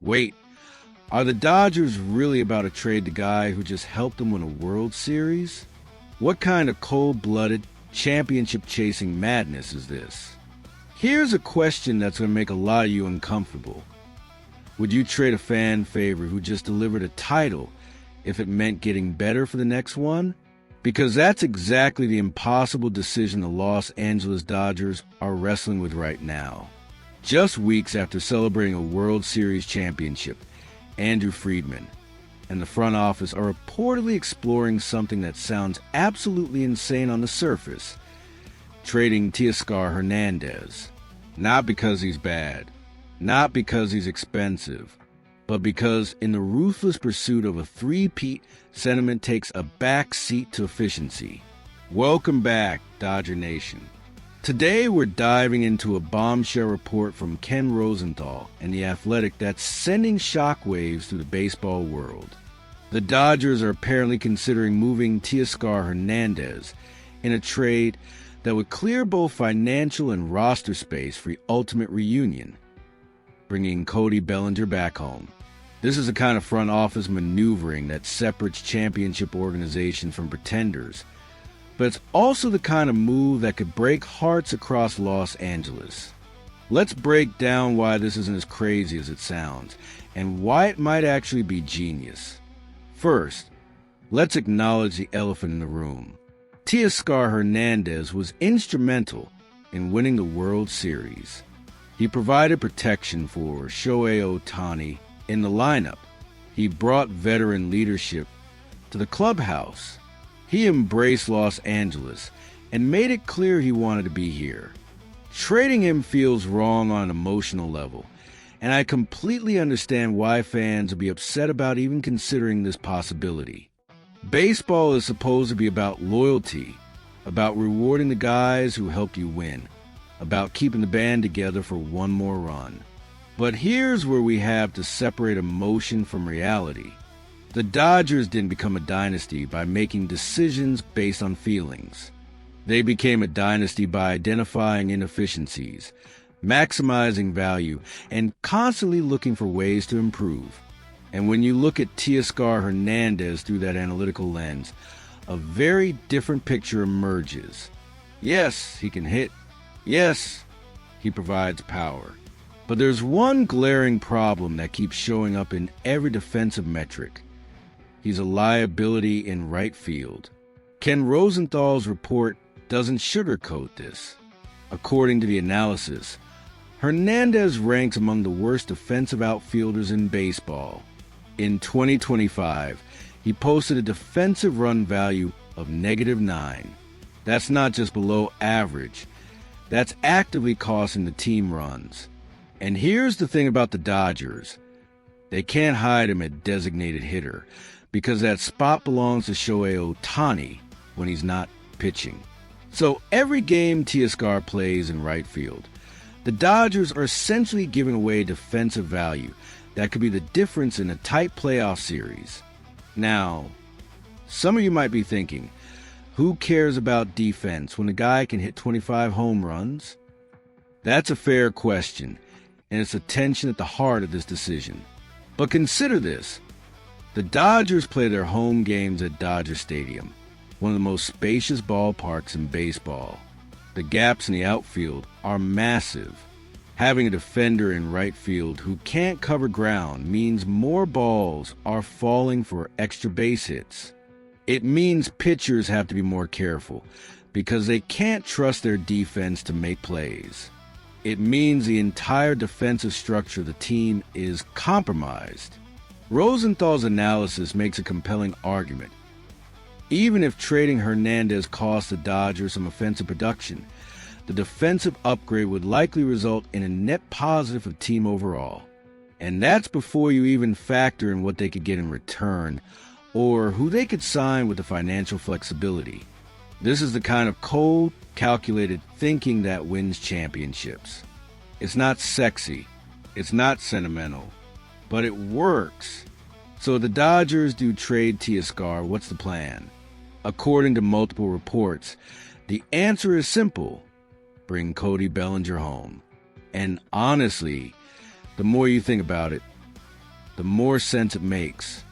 Wait, are the Dodgers really about to trade the guy who just helped them win a World Series? What kind of cold-blooded, championship-chasing madness is this? Here's a question that's going to make a lot of you uncomfortable. Would you trade a fan favorite who just delivered a title if it meant getting better for the next one? Because that's exactly the impossible decision the Los Angeles Dodgers are wrestling with right now. Just weeks after celebrating a World Series championship, Andrew Friedman and the front office are reportedly exploring something that sounds absolutely insane on the surface, trading Teoscar Hernández. Not because he's bad, not because he's expensive, but because in the ruthless pursuit of a three-peat, sentiment takes a back seat to efficiency. Welcome back, Dodger Nation. Today we're diving into a bombshell report from Ken Rosenthal and The Athletic that's sending shockwaves through the baseball world. The Dodgers are apparently considering moving Teoscar Hernández in a trade that would clear both financial and roster space for the ultimate reunion, bringing Cody Bellinger back home. This is the kind of front office maneuvering that separates championship organizations from pretenders, but it's also the kind of move that could break hearts across Los Angeles. Let's break down why this isn't as crazy as it sounds, and why it might actually be genius. First, let's acknowledge the elephant in the room. Teoscar Hernández was instrumental in winning the World Series. He provided protection for Shohei Ohtani in the lineup. He brought veteran leadership to the clubhouse. He embraced Los Angeles and made it clear he wanted to be here. Trading him feels wrong on an emotional level, and I completely understand why fans would be upset about even considering this possibility. Baseball is supposed to be about loyalty, about rewarding the guys who helped you win, about keeping the band together for one more run. But here's where we have to separate emotion from reality. The Dodgers didn't become a dynasty by making decisions based on feelings. They became a dynasty by identifying inefficiencies, maximizing value, and constantly looking for ways to improve. And when you look at Teoscar Hernández through that analytical lens, a very different picture emerges. Yes, he can hit. Yes, he provides power. But there's one glaring problem that keeps showing up in every defensive metric. He's a liability in right field. Ken Rosenthal's report doesn't sugarcoat this. According to the analysis, Hernández ranks among the worst defensive outfielders in baseball. In 2025, he posted a defensive run value of -9. That's not just below average. That's actively costing the team runs. And here's the thing about the Dodgers. They can't hide him at designated hitter because that spot belongs to Shohei Ohtani when he's not pitching. So every game Teoscar plays in right field, the Dodgers are essentially giving away defensive value that could be the difference in a tight playoff series. Now, some of you might be thinking, who cares about defense when a guy can hit 25 home runs? That's a fair question, and it's the tension at the heart of this decision. But consider this. The Dodgers play their home games at Dodger Stadium, one of the most spacious ballparks in baseball. The gaps in the outfield are massive. Having a defender in right field who can't cover ground means more balls are falling for extra base hits. It means pitchers have to be more careful because they can't trust their defense to make plays. It means the entire defensive structure of the team is compromised. Rosenthal's analysis makes a compelling argument. Even if trading Hernández costs the Dodgers some offensive production, the defensive upgrade would likely result in a net positive for the team overall. And that's before you even factor in what they could get in return or who they could sign with the financial flexibility. This is the kind of cold, calculated thinking that wins championships. It's not sexy, it's not sentimental, but it works. So if the Dodgers do trade Teoscar, what's the plan? According to multiple reports, the answer is simple: bring Cody Bellinger home. And honestly, the more you think about it, the more sense it makes.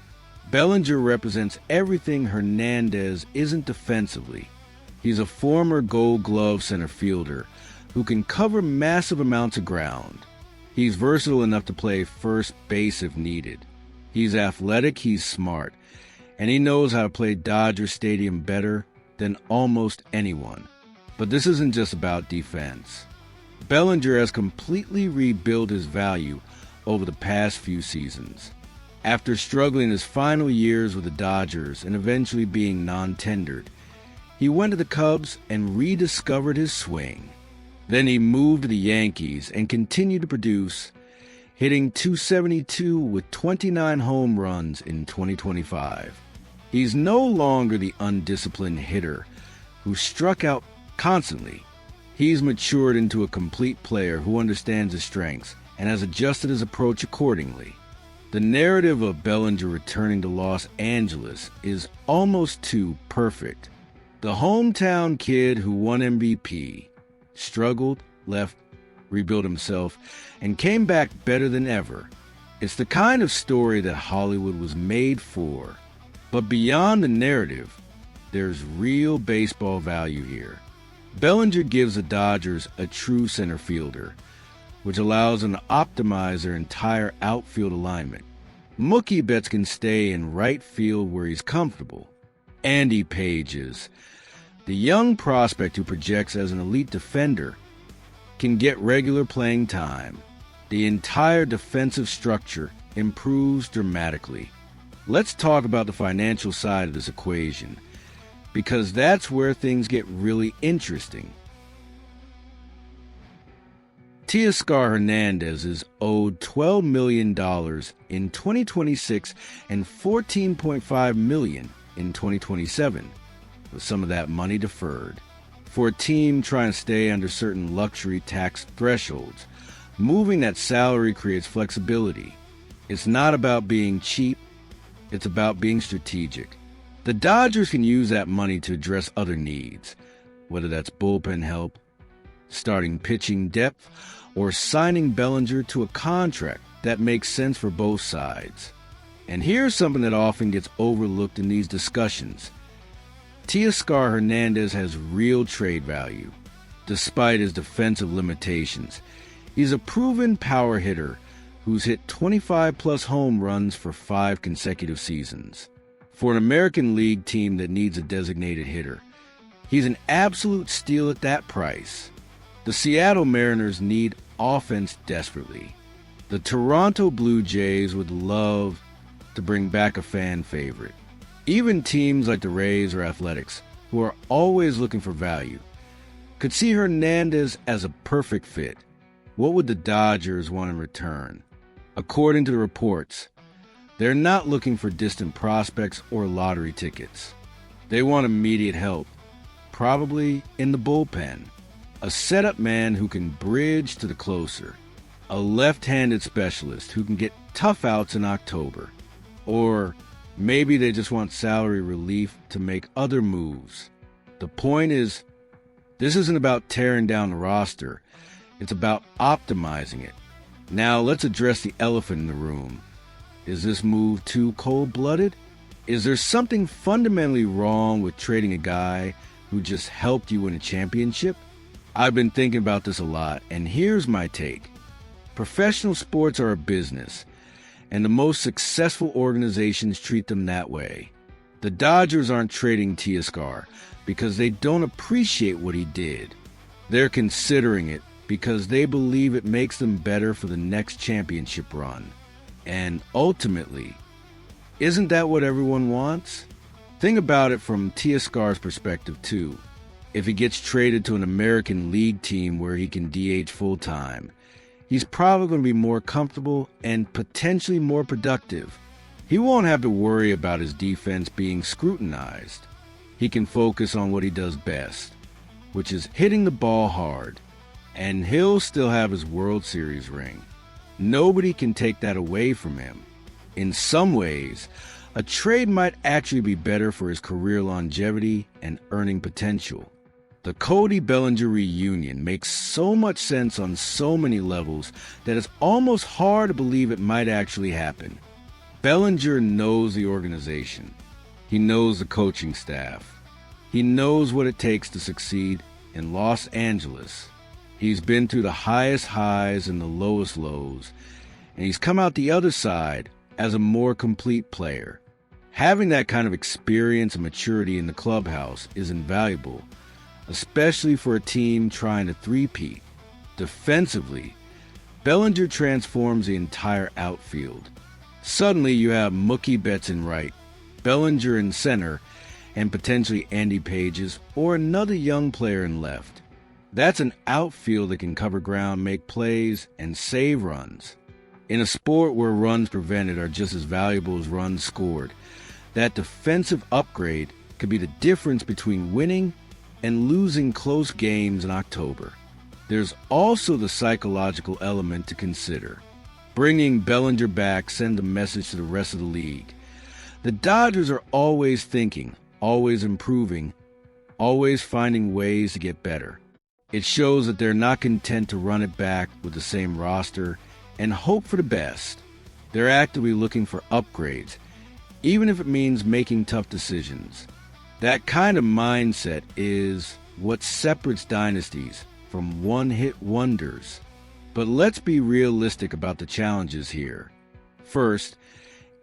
Bellinger represents everything Hernandez isn't defensively. He's a former Gold Glove center fielder who can cover massive amounts of ground. He's versatile enough to play first base if needed. He's athletic, he's smart, and he knows how to play Dodger Stadium better than almost anyone. But this isn't just about defense. Bellinger has completely rebuilt his value over the past few seasons. After struggling his final years with the Dodgers and eventually being non-tendered, he went to the Cubs and rediscovered his swing. Then he moved to the Yankees and continued to produce, hitting .272 with 29 home runs in 2025. He's no longer the undisciplined hitter who struck out constantly. He's matured into a complete player who understands his strengths and has adjusted his approach accordingly. The narrative of Bellinger returning to Los Angeles is almost too perfect. The hometown kid who won MVP, struggled, left, rebuilt himself, and came back better than ever. It's the kind of story that Hollywood was made for. But beyond the narrative, there's real baseball value here. Bellinger gives the Dodgers a true center fielder, which allows them to optimize their entire outfield alignment. Mookie Betts can stay in right field where he's comfortable. Andy Pages, the young prospect who projects as an elite defender, can get regular playing time. The entire defensive structure improves dramatically. Let's talk about the financial side of this equation, because that's where things get really interesting. Teoscar Hernández is owed $12 million in 2026 and $14.5 million in 2027, with some of that money deferred. For a team trying to stay under certain luxury tax thresholds, moving that salary creates flexibility. It's not about being cheap, it's about being strategic. The Dodgers can use that money to address other needs, whether that's bullpen help, starting pitching depth, or signing Bellinger to a contract that makes sense for both sides. And here's something that often gets overlooked in these discussions. Teoscar Hernández has real trade value. Despite his defensive limitations, he's a proven power hitter who's hit 25-plus home runs for 5 consecutive seasons. For an American League team that needs a designated hitter, he's an absolute steal at that price. The Seattle Mariners need offense desperately. The Toronto Blue Jays would love to bring back a fan favorite. Even teams like the Rays or Athletics, who are always looking for value, could see Hernandez as a perfect fit. What would the Dodgers want in return? According to the reports, they're not looking for distant prospects or lottery tickets. They want immediate help, probably in the bullpen. A setup man who can bridge to the closer. A left-handed specialist who can get tough outs in October. Or maybe they just want salary relief to make other moves. The point is, this isn't about tearing down the roster. It's about optimizing it. Now let's address the elephant in the room. Is this move too cold-blooded? Is there something fundamentally wrong with trading a guy who just helped you win a championship? I've been thinking about this a lot, and here's my take. Professional sports are a business, and the most successful organizations treat them that way. The Dodgers aren't trading Teoscar because they don't appreciate what he did. They're considering it because they believe it makes them better for the next championship run. And ultimately, isn't that what everyone wants? Think about it from Teoscar's perspective, too. If he gets traded to an American League team where he can DH full-time, he's probably going to be more comfortable and potentially more productive. He won't have to worry about his defense being scrutinized. He can focus on what he does best, which is hitting the ball hard, and he'll still have his World Series ring. Nobody can take that away from him. In some ways, a trade might actually be better for his career longevity and earning potential. The Cody Bellinger reunion makes so much sense on so many levels that it's almost hard to believe it might actually happen. Bellinger knows the organization. He knows the coaching staff. He knows what it takes to succeed in Los Angeles. He's been through the highest highs and the lowest lows, and he's come out the other side as a more complete player. Having that kind of experience and maturity in the clubhouse is invaluable, especially for a team trying to three-peat. Defensively, Bellinger transforms the entire outfield. Suddenly you have Mookie Betts in right, Bellinger in center, and potentially Andy Pages or another young player in left. That's an outfield that can cover ground, make plays, and save runs. In a sport where runs prevented are just as valuable as runs scored, that defensive upgrade could be the difference between winning and losing close games in October. There's also the psychological element to consider. Bringing Bellinger back sends a message to the rest of the league. The Dodgers are always thinking, always improving, always finding ways to get better. It shows that they're not content to run it back with the same roster and hope for the best. They're actively looking for upgrades, even if it means making tough decisions. That kind of mindset is what separates dynasties from one-hit wonders. But let's be realistic about the challenges here. First,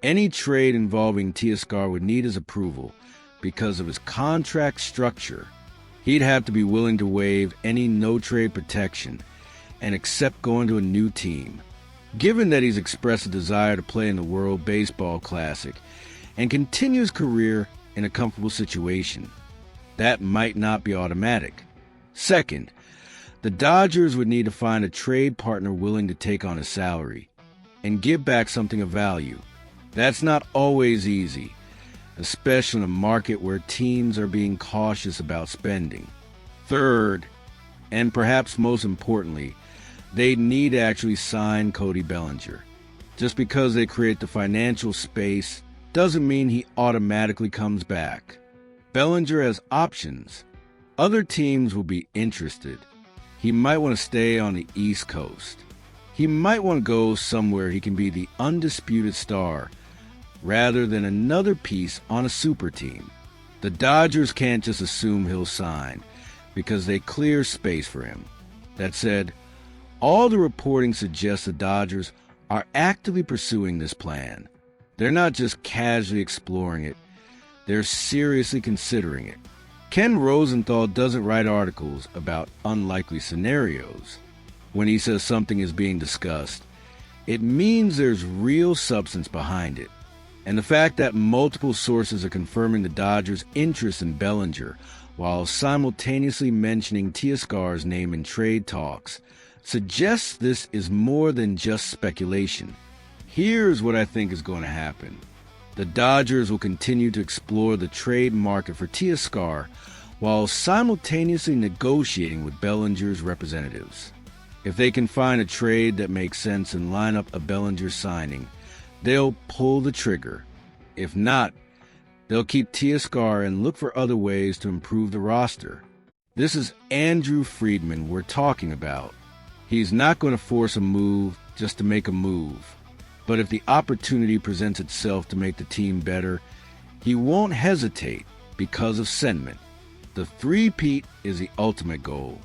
any trade involving Teoscar would need his approval because of his contract structure. He'd have to be willing to waive any no-trade protection and accept going to a new team. Given that he's expressed a desire to play in the World Baseball Classic and continue his career in a comfortable situation, that might not be automatic. Second, the Dodgers would need to find a trade partner willing to take on his salary and give back something of value. That's not always easy, especially in a market where teams are being cautious about spending. Third, and perhaps most importantly, they need to actually sign Cody Bellinger. Just because they create the financial space doesn't mean he automatically comes back. Bellinger has options. Other teams will be interested. He might want to stay on the East Coast. He might want to go somewhere he can be the undisputed star rather than another piece on a super team. The Dodgers can't just assume he'll sign because they clear space for him. That said, all the reporting suggests the Dodgers are actively pursuing this plan. They're not just casually exploring it, they're seriously considering it. Ken Rosenthal doesn't write articles about unlikely scenarios. When he says something is being discussed, it means there's real substance behind it. And the fact that multiple sources are confirming the Dodgers' interest in Bellinger while simultaneously mentioning Teoscar's name in trade talks suggests this is more than just speculation. Here's what I think is going to happen. The Dodgers will continue to explore the trade market for Teoscar while simultaneously negotiating with Bellinger's representatives. If they can find a trade that makes sense and line up a Bellinger signing, they'll pull the trigger. If not, they'll keep Teoscar and look for other ways to improve the roster. This is Andrew Friedman we're talking about. He's not going to force a move just to make a move. But if the opportunity presents itself to make the team better, he won't hesitate because of sentiment. The three-peat is the ultimate goal.